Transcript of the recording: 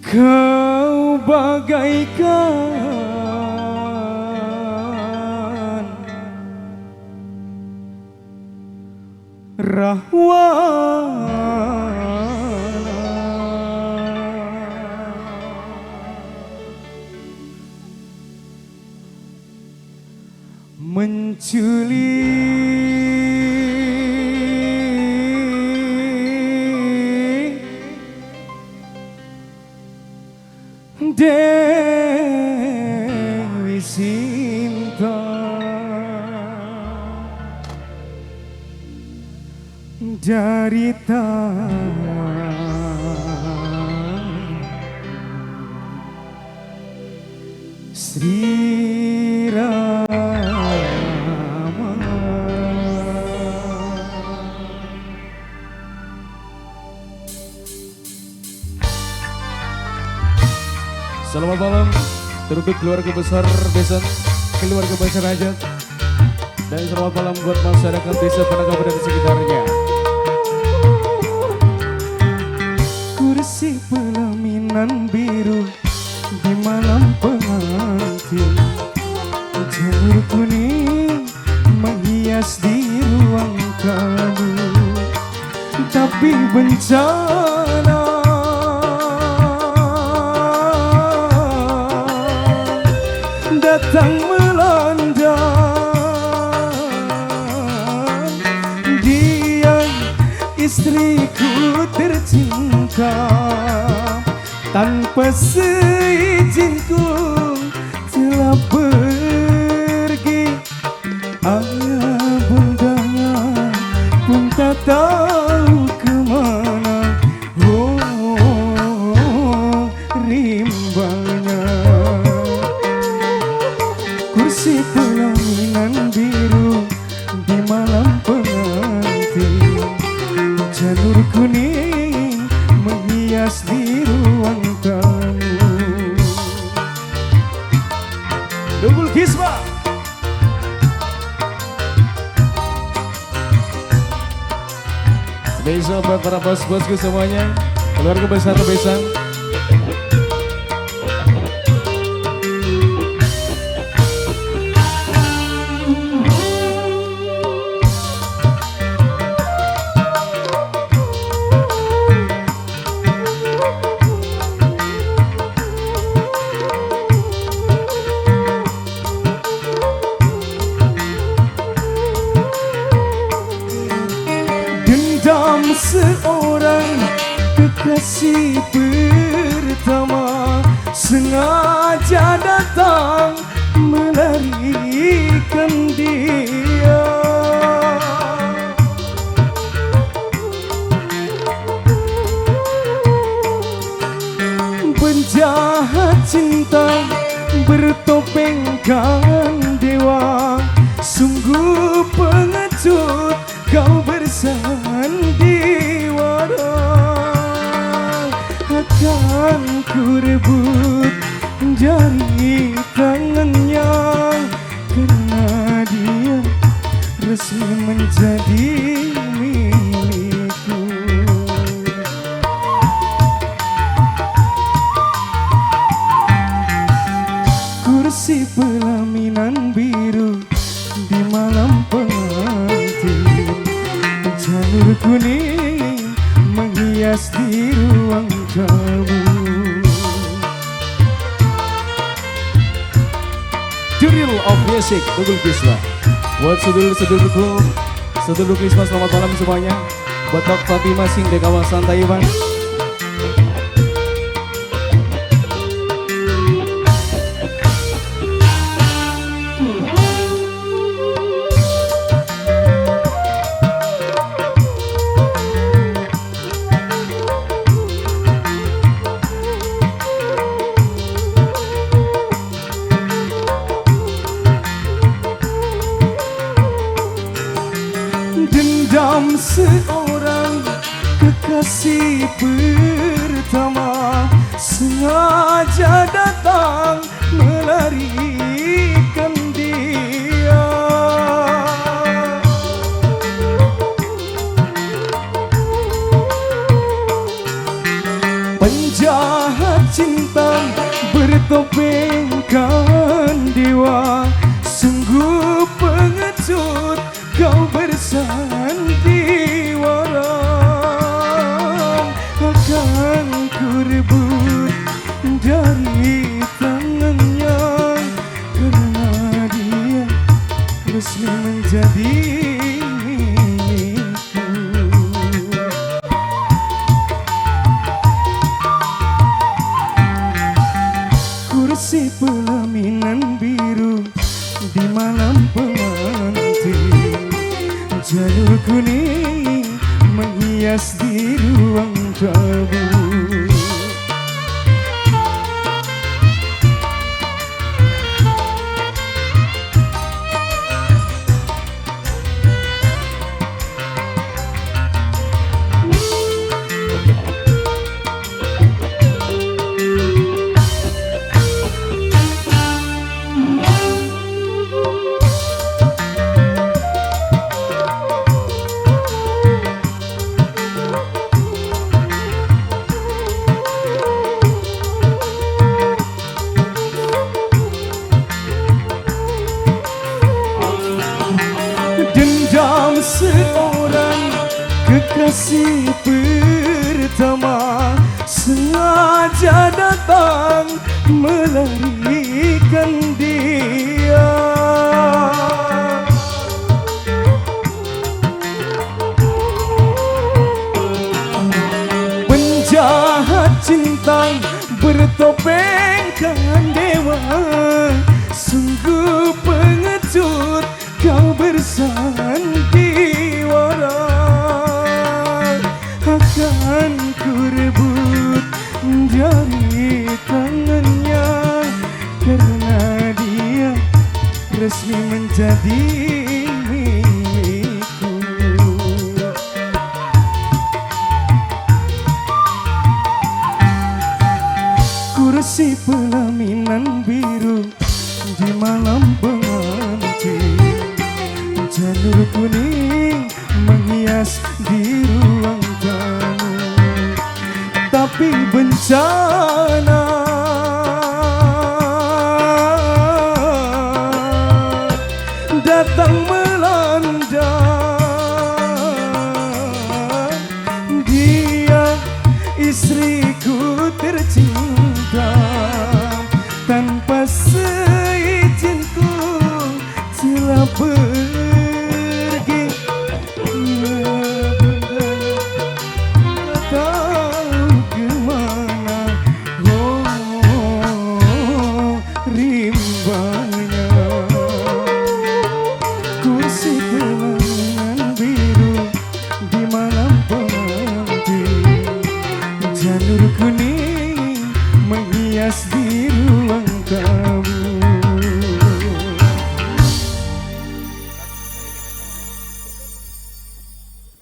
Kau bagaikan rahwana menculik Dewi Sinta dari Sri Rama. Selamat malam untuk keluarga besar Besan, keluarga besar Hajat, dan selamat malam buat masyarakat desa Penanggapan dan sekitarnya. Kursi pelaminan biru di malam pengantin, janur kuning menghias di ruang kalbu, tapi bencana datang melanda. Dia istriku tercinta, tanpa seizinku telah pergi. Ayah bundanya pun tak tahu kemana. Oh, rimbanya. Kursi pelaminan biru di malam pengantin, janur kuning menghias di ruang tamu. Nunggul Kisma. Spesial buat para bos-bosku semuanya, keluarga besar Besan. Dendam seorang kekasih pertama sengaja datang melarikan dia. Penjahat cinta bertopengkan dewa, sungguh pengecut kau bersandiwara. Akan ku rebut jari tangannya, karena dia resmi menjadi milikku. Kursi pelaminan biru di malam pengantin, janur kuning menghias di ruang tamu. Juril of Music, Nunggul Kisma. Buat sedulur-sedulurku, sedulur Kisma, selamat malam semuanya. Buat Tok Fatimah Sing di kawasan Taiwan. Dendam seorang kekasih pertama sengaja datang melarikan dia. Penjahat cinta resmi menjadi milikku. Kursi pelaminan biru di malam pengantin, jalur kuning menghias di ruang tamu. Dendam seorang kekasih pertama sengaja datang melarikan dia. Penjahat cinta bertopengkan dewa, sungguh pengecut kau bersandiwara. Akan ku rebut dari tangannya, karena dia resmi menjadi milikku. Kursi pelaminan biru di malam pengantin, jalur kuning menghias di ruang tamu. Tapi bencana datang melanda